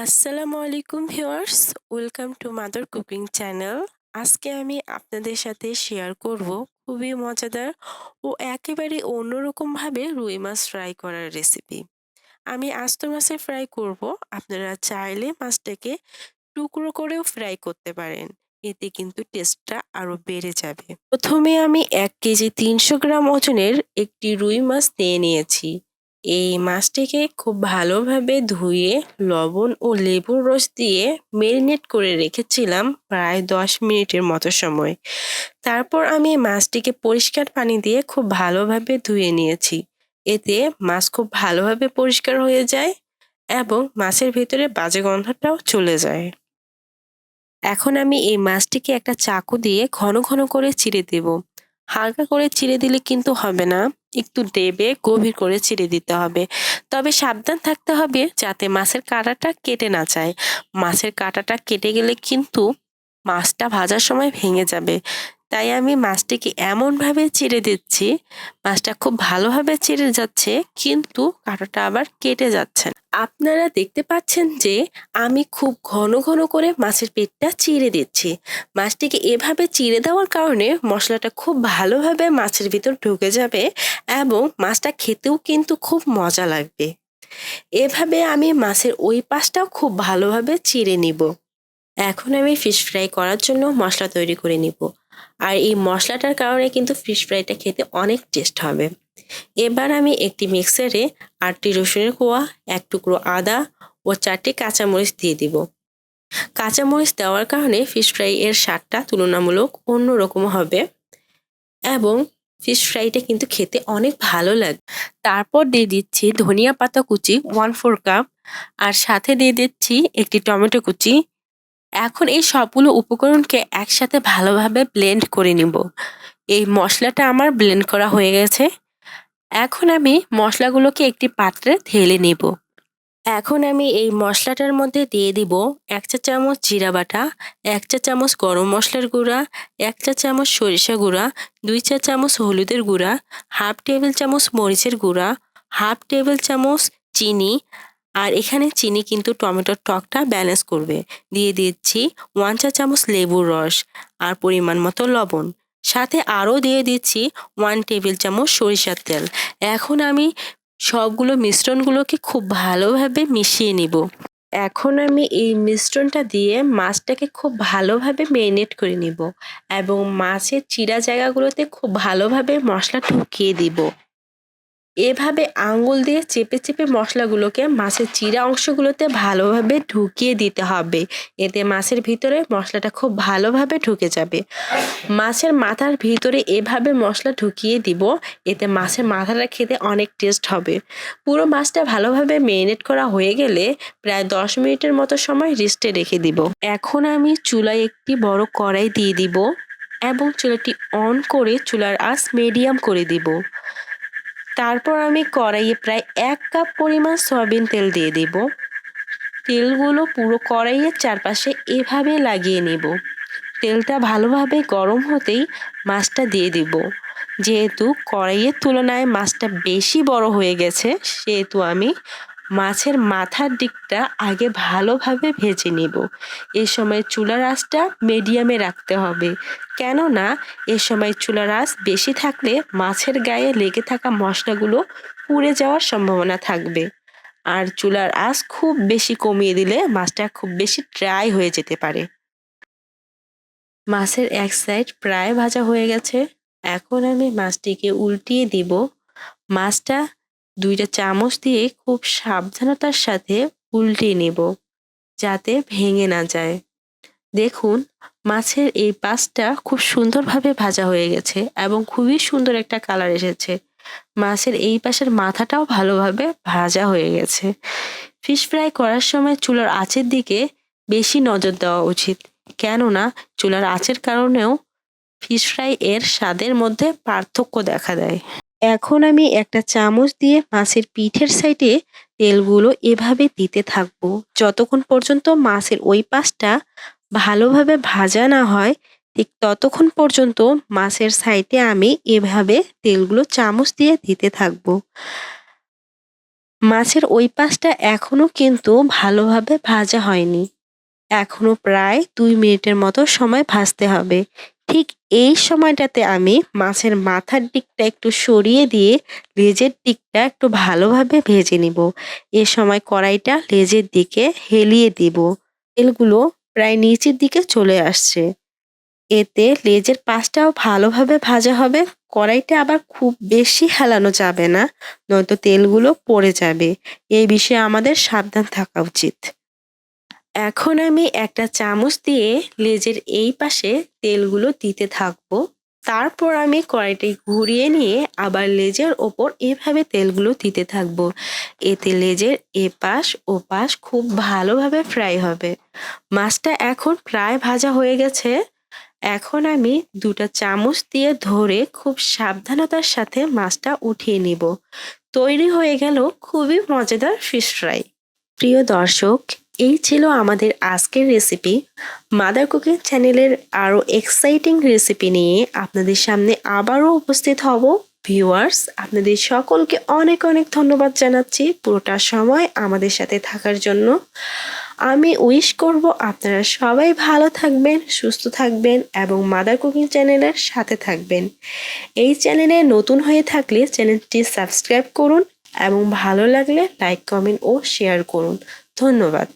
আসসালামু আলাইকুম viewers, welcome to mother cooking channel. আজকে আমি আপনাদের সাথে শেয়ার করব খুবই মজাদার ও একেবারে অন্যরকমভাবে রুই মাছ ফ্রাই করার রেসিপি। আমি আস্ত মাছের ফ্রাই করব। আপনারা চাইলে মাছটাকে টুকরো করেও ফ্রাই করতে পারেন। এতে কিন্তু টেস্টটা আরো বেড়ে যাবে। প্রথমে আমি ১ কেজি ৩০০ গ্রাম ওজনের একটি রুই মাছ নিয়ে নিয়েছি। এই মাছটিকে খুব ভালোভাবে ধুয়ে লবণ ও লেবুর রস দিয়ে মেরিনেট করে রেখেছিলাম প্রায় ১০ মিনিটের মতো সময়। তারপর আমি মাছটিকে পরিষ্কার পানি দিয়ে খুব ভালোভাবে ধুয়ে নিয়েছি। এতে মাছ খুব ভালোভাবে পরিষ্কার হয়ে যায় এবং মাছের ভেতরে বাজে গন্ধটাও চলে যায়। এখন আমি এই মাছটিকে একটা চাকু দিয়ে ঘন ঘন করে চিড়ে দেব। হালকা করে চিড়ে দিলে কিন্তু হবে না, একটু দেবে গভীর করে চিড়ে দিতে হবে। তবে সাবধান থাকতে হবে যাতে মাছের কাঁটাটা কেটে না যায়। মাছের কাঁটাটা কেটে গেলে কিন্তু মাছটা ভাজার সময় ভেঙে যাবে। তাই আমি মাছটিকে এমন ভাবে চিড়ে দিচ্ছি, মাছটা খুব ভালোভাবে চিড়ে যাচ্ছে কিন্তু কাঁটাটা আবার কেটে যাচ্ছে না। আপনারা দেখতে পাচ্ছেন যে আমি খুব ঘন ঘন করে মাছের পেটটা চিড়ে দিচ্ছি। মাছটিকে এভাবে চিড়ে দেওয়ার কারণে মশলাটা খুব ভালোভাবে মাছের ভিতর ঢুকে যাবে এবং মাছটা খেতেও কিন্তু খুব মজা লাগবে। এভাবে আমি মাছের ওই পাশটাও খুব ভালোভাবে চিড়ে নিব। এখন আমি ফিশ ফ্রাই করার জন্য মশলা তৈরি করে নিব। আর এই মশলাটার কারণে কিন্তু ফিশ ফ্রাইটা খেতে অনেক টেস্ট হবে। এবার আমি একটি মিক্সারে ৮টি রসুনের কোয়া, ১ টুকরো আদা ও ৪টি কাঁচামরিচ দিয়ে দিব। কাঁচামরিচ দেওয়ার কারণে ফিশ ফ্রাই এর স্বাদটা তুলনামূলক অন্যরকম হবে এবং ফিশ ফ্রাইটা কিন্তু খেতে অনেক ভালো লাগে। তারপর দিয়ে দিচ্ছি ধনিয়া পাতা কুচি 1/4 কাপ আর সাথে দিয়ে দিচ্ছি একটি টমেটো কুচি। এখন এই সবগুলো উপকরণকে একসাথে ভালোভাবে ব্লেন্ড করে নিব। এই মশলাটা আমার ব্লেন্ড করা হয়ে গেছে। এখন আমি মশলাগুলোকে একটি পাত্রে ঢেলে নিব। এখন আমি এই মশলাটার মধ্যে দিয়ে দিব ১ চা চামচ জিরা বাটা, ১ চা চামচ গরম মশলার গুঁড়া, ১ চা চামচ সরিষা গুঁড়া, ২ চা চামচ হলুদের গুঁড়া, হাফ টেবিল চামচ মরিচের গুঁড়া, হাফ টেবিল চামচ চিনি। আর এখানে চিনি কিন্তু টমেটোর টকটা ব্যালেন্স করবে। দিয়ে দিচ্ছি 1 চা চামচ লেবুর রস আর পরিমাণ মতো লবণ। সাথে আরও দিয়ে দিচ্ছি 1 টেবিল চামচ সরিষার তেল। এখন আমি সবগুলো মিশ্রণগুলোকে খুব ভালোভাবে মিশিয়ে নিব। এখন আমি এই মিশ্রণটা দিয়ে মাছটাকে খুব ভালোভাবে মেরিনেট করে নিব এবং মাছের চিরা জায়গাগুলোতে খুব ভালোভাবে মশলা ঢুকিয়ে দিব। এভাবে আঙ্গুল দিয়ে চেপে চেপে মশলাগুলোকে মাছের চিরা অংশগুলোতে ভালোভাবে ঢুকিয়ে দিতে হবে। এতে মাছের ভিতরে মশলাটা খুব ভালোভাবে ঢুকে যাবে। মাছের মাথার ভিতরে এভাবে মশলা ঢুকিয়ে দিব, এতে মাছের মাথাটা খেতে অনেক টেস্ট হবে। পুরো মাছটা ভালোভাবে মেরিনেট করা হয়ে গেলে প্রায় ১০ মিনিটের মতো সময় রেস্টে রেখে দিব। এখন আমি চুলায় একটি বড় কড়াই দিয়ে দিব এবং চুলাটি অন করে চুলার আঁচ মিডিয়াম করে দিব। তারপর আমি কড়াইয়ে প্রায় ১ কাপ পরিমাণ সয়াবিন তেল দিয়ে দেব। তেলগুলো পুরো কড়াইয়ের চারপাশে এভাবে লাগিয়ে নেব। তেলটা ভালোভাবে গরম হতেই মাছটা দিয়ে দিব। যেহেতু কড়াইয়ের তুলনায় মাছটা বেশি বড় হয়ে গেছে, সেহেতু আমি মাছের মাথার দিকটা আগে ভালোভাবে ভেজে নেব। এ সময় চুলার আঁচটা মিডিয়ামে রাখতে হবে, কেননা এ সময় চুলার আঁচ বেশি থাকলে মাছের গায়ে লেগে থাকা মশলাগুলো পুড়ে যাওয়ার সম্ভাবনা থাকবে। আর চুলার আঁচ খুব বেশি কমিয়ে দিলে মাছটা খুব বেশি ড্রাই হয়ে যেতে পারে। মাছের এক সাইড প্রায় ভাজা হয়ে গেছে। এখন আমি মাছটিকে উল্টিয়ে দিব। মাছটা ২টা চামচ দিয়ে খুব সাবধানতার সাথে উল্টিয়ে নেব, যাতে ভেঙে না যায়। দেখুন, মাছের এই পাশটা খুব সুন্দরভাবে ভাজা হয়ে গেছে এবং খুবই সুন্দর একটা কালার এসেছে। মাছের এই পাশের মাথাটাও ভালোভাবে ভাজা হয়ে গেছে। ফিশ ফ্রাই করার সময় চুলার আঁচের দিকে বেশি নজর দেওয়া উচিত, কেননা চুলার আঁচের কারণেও ফিশ ফ্রাই এর স্বাদের মধ্যে পার্থক্য দেখা দেয়। এখন আমি একটা চামচ দিয়ে মাছের পিঠের সাইডে তেলগুলো এভাবে দিতে থাকবো যতক্ষণ পর্যন্ত মাছের ওই পাশটা ভালোভাবে ভাজা না হয়। ঠিক ততক্ষণ পর্যন্ত মাছের সাইডে আমি এভাবে তেলগুলো চামচ দিয়ে দিতে থাকবো। মাছের ওই পাশটা এখনো কিন্তু ভালোভাবে ভাজা হয়নি। এখনো প্রায় ২ মিনিটের মতো সময় ভাজতে হবে। ঠিক এই সময়টাতে আমি মাছের মাথার দিকটা একটু সরিয়ে দিয়ে লেজের দিকটা একটু ভালোভাবে ভেজে নিব। এ সময় কড়াইটা লেজের দিকে হেলিয়ে দিব। তেলগুলো প্রায় নিচের দিকে চলে আসছে। এতে লেজের পাশটাও ভালোভাবে ভাজা হবে। কড়াইটা আবার খুব বেশি হেলানো যাবে না, নয়তো তেলগুলো পড়ে যাবে। এই বিষয়ে আমাদের সাবধান থাকা উচিত। এখন আমি একটা চামচ দিয়ে লেজের এই পাশে তেলগুলো দিতে থাকবো। তারপর আমি কড়াইটি ঘুরিয়ে নিয়ে আবার লেজের ওপর এভাবে তেলগুলো দিতে থাকবো। এতে লেজের এপাশ ওপাশ খুব ভালোভাবে ফ্রাই হবে। মাছটা এখন প্রায় ভাজা হয়ে গেছে। এখন আমি ২টা চামচ দিয়ে ধরে খুব সাবধানতার সাথে মাছটা উঠিয়ে নিব। তৈরি হয়ে গেল খুবই মজাদার ফিশ ফ্রাই। প্রিয় দর্শক, এই ছিল আমাদের আজকের রেসিপি। মাদার কুকিং চ্যানেলের আরও এক্সাইটিং রেসিপি নিয়ে আপনাদের সামনে আবারও উপস্থিত হব। ভিউয়ার্স, আপনাদের সকলকে অনেক অনেক ধন্যবাদ জানাচ্ছি পুরোটা সময় আমাদের সাথে থাকার জন্য। আমি উইশ করব আপনারা সবাই ভালো থাকবেন, সুস্থ থাকবেন এবং মাদার কুকিং চ্যানেলের সাথে থাকবেন। এই চ্যানেলে নতুন হয়ে থাকলে চ্যানেলটি সাবস্ক্রাইব করুন এবং ভালো লাগলে লাইক, কমেন্ট ও শেয়ার করুন। ধন্যবাদ।